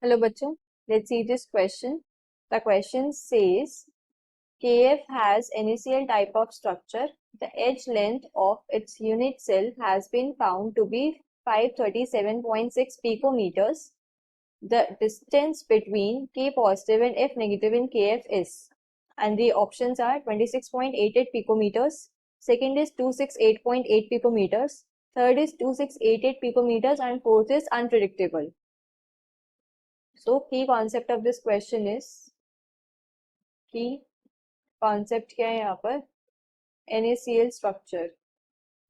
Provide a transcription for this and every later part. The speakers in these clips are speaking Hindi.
Hello, bachcho. Let's see this question. The question says KF has NaCl type of structure. The edge length of its unit cell has been found to be 537.6 picometers. The distance between K positive and F negative in KF is, and the options are 26.88 picometers. Second is 268.8 picometers. Third is 2688 picometers, and fourth is unpredictable. So key concept of this question is, की कॉन्सेप्ट क्या है यहाँ पर, NaCl स्ट्रक्चर।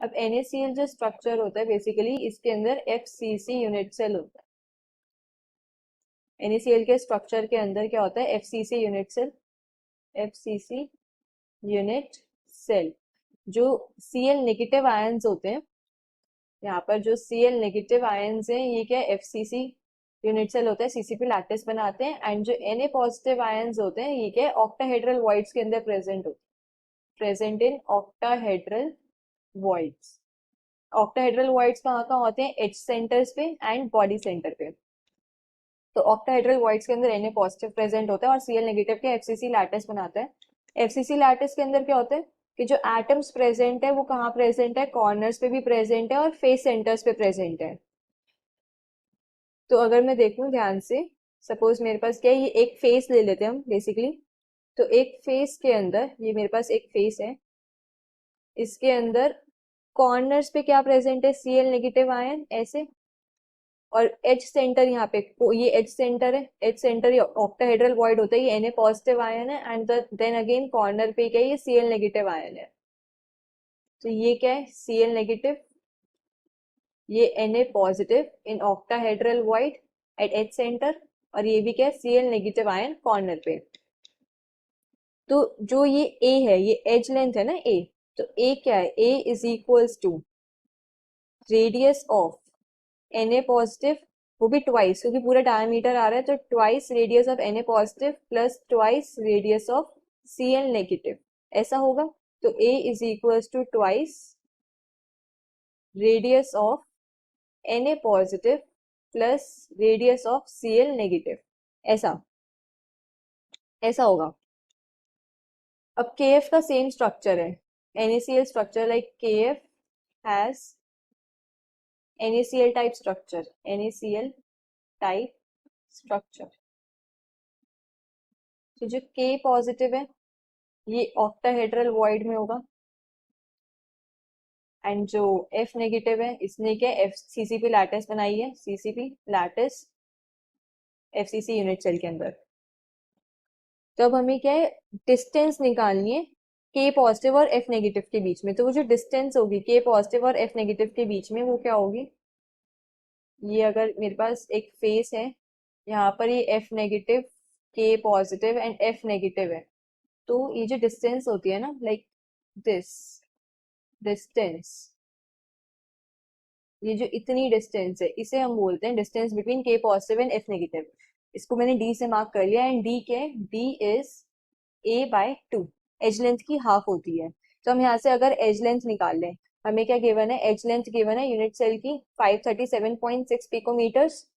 अब NaCl जो स्ट्रक्चर होता है बेसिकली इसके अंदर FCC यूनिट सेल होता है। NaCl के स्ट्रक्चर के अंदर क्या होता है, FCC unit cell, FCC unit cell. जो Cl नेगेटिव आयंस होते हैं, यहाँ पर जो Cl नेगेटिव आयंस हैं ये क्या है, FCC यूनिट सेल होता है, CCP लैटिस बनाते हैं। एंड जो Na पॉजिटिव आयंस होते हैं ये क्या है, ऑक्टाहेड्रल वॉइड्स के अंदर प्रेजेंट होते हैं, present in octahedral voids. Octahedral voids कहाँ कहाँ होते हैं, एच सेंटर्स पे एंड बॉडी सेंटर पे। तो ऑक्टाहेड्रल वॉइड्स के अंदर Na पॉजिटिव प्रेजेंट होता है और Cl नेगेटिव के FCC लैटिस बनाता है। FCC लैटिस के अंदर क्या होता है कि जो एटम्स प्रेजेंट है वो कहाँ प्रेजेंट है, कॉर्नर्स पे भी प्रेजेंट है और फेस सेंटर्स पे प्रेजेंट है। तो अगर मैं देखूं ध्यान से, सपोज मेरे पास क्या है, ये एक फेस ले लेते हैं हम बेसिकली। तो एक फेस के अंदर, ये मेरे पास एक फेस है, इसके अंदर कॉर्नर्स पे क्या प्रेजेंट है, Cl नेगेटिव आयन ऐसे, और एच सेंटर यहाँ पे, ये एच सेंटर है, एच सेंटर ऑक्टाहेड्रल वॉइड होता है, ये Na पॉजिटिव आयन है। एंड देन अगेन कॉर्नर पे क्या है, ये Cl नेगेटिव आयन है। तो ये क्या है, Cl नेगेटिव, ये Na positive in octahedral void at each centre, और ये भी क्या है, Cl नेगेटिव आयन कॉर्नर पे। तो जो ये A है, ये एज लेंथ है ना A, तो A क्या है, A is equals to radius of Na positive, वो भी ट्वाइस, क्योंकि पूरा डायमीटर आ रहा है, तो twice radius of Na positive plus twice radius of Cl negative, ऐसा होगा। तो A is equals to twice radius of Na positive plus radius of Cl negative, ऐसा ऐसा होगा। अब KF का सेम स्ट्रक्चर है, NaCl structure, like KF has NaCl type structure, NaCl type structure. तो जो K पॉजिटिव है ये ऑक्टाहेड्रल वॉइड में होगा, एंड जो F नेगेटिव है इसने क्या CCP लैटिस बनाई है, CCP lattice FCC unit cell के अंदर। तो अब हमें क्या है, डिस्टेंस निकालनी है K पॉजिटिव और F नेगेटिव के बीच में। तो वो जो डिस्टेंस होगी K पॉजिटिव और F नेगेटिव के बीच में, वो क्या होगी, ये अगर मेरे पास एक फेस है, यहाँ पर ये F negative, K positive and F negative है, तो ये जो डिस्टेंस होती है ना, लाइक दिस डिस्टेंस, ये जो इतनी डिस्टेंस है इसे हम बोलते हैं distance between K positive and F negative. इसको मैंने D से मार्क कर लिया, एंड D क्या है, D is A/2, edge length की हाफ होती है। तो हम यहाँ से अगर एज लेंथ निकाल लें, हमें क्या गिवन है, एज लेंथ गिवन है यूनिट सेल की 537.6 पिकोमीटर्स।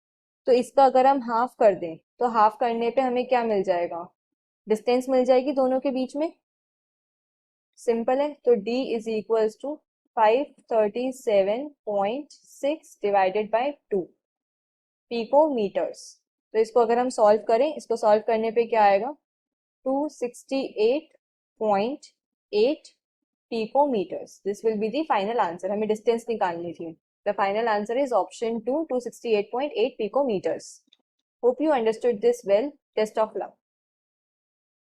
तो इसका अगर हम हाफ कर दें, तो हाफ करने पे हमें क्या मिल जाएगा, डिस्टेंस मिल जाएगी दोनों के बीच में, सिंपल है। तो D is equals to 537.6 divided by 2 picometres. तो इसको अगर हम सॉल्व करें, इसको सॉल्व करने पे क्या आएगा, 268.8 picometers. This will be the final answer. हमें डिस्टेंस निकालनी थी। The final answer is option 2, 268.8 picometers. Hope you understood this well. Best of luck.